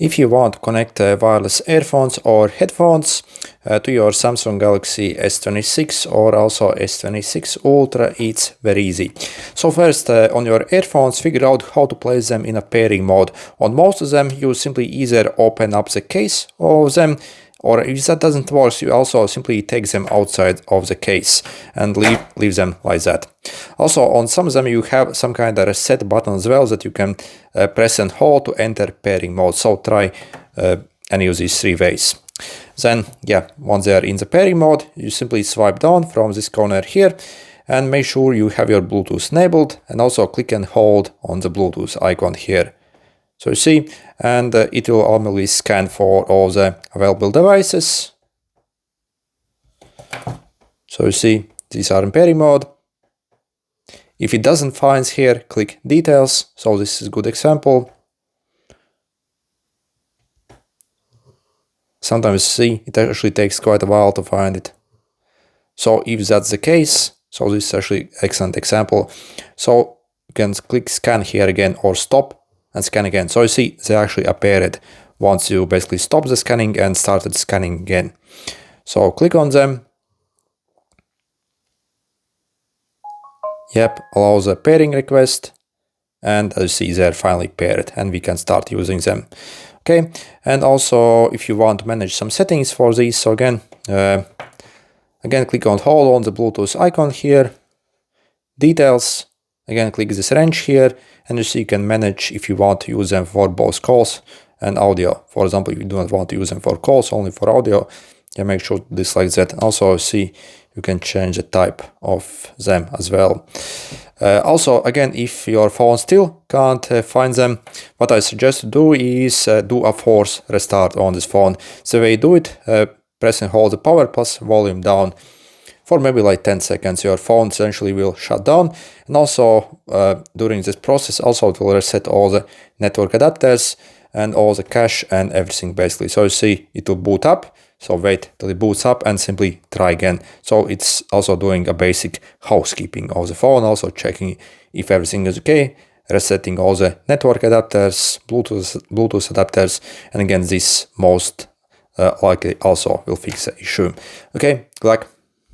If you want to connect wireless earphones or headphones to your Samsung Galaxy S26 or also S26 Ultra, it's very easy. So first, on your earphones, figure out how to place them in a pairing mode. On most of them, you simply either open up the case of them, or if that doesn't work, you also simply take them outside of the case and leave them like that. Also, on some of them you have some kind of reset button as well that you can press and hold to enter pairing mode. So try any of these three ways. Then, yeah, once they are in the pairing mode, you simply swipe down from this corner here and make sure you have your Bluetooth enabled, and also click and hold on the Bluetooth icon here. So you see, and it will automatically scan for all the available devices. So you see, these are in pairing mode. If it doesn't find here, click details. So this is a good example. Sometimes see, it actually takes quite a while to find it. So if that's the case, so this is actually excellent example. So you can click scan here again or stop and scan again. So you see, they actually appeared once you basically stop the scanning and started scanning again. So click on them. Yep, allow the pairing request. And as you see, they're finally paired and we can start using them. Okay, and also if you want to manage some settings for these, so again, click on hold on the Bluetooth icon here, details. Again, click this wrench here, and you see you can manage if you want to use them for both calls and audio. For example, if you do not want to use them for calls, only for audio, you make sure to select that. Also, see you can change the type of them as well. Also, again, if your phone still can't find them, what I suggest to do is do a force restart on this phone. So the way you do it, press and hold the power plus volume down. For maybe like 10 seconds, your phone essentially will shut down. And also during this process, also it will reset all the network adapters and all the cache and everything basically. So you see it will boot up. So wait till it boots up and simply try again. So it's also doing a basic housekeeping of the phone, also checking if everything is okay, resetting all the network adapters, Bluetooth adapters, and again, this most likely also will fix the issue. Okay, good luck.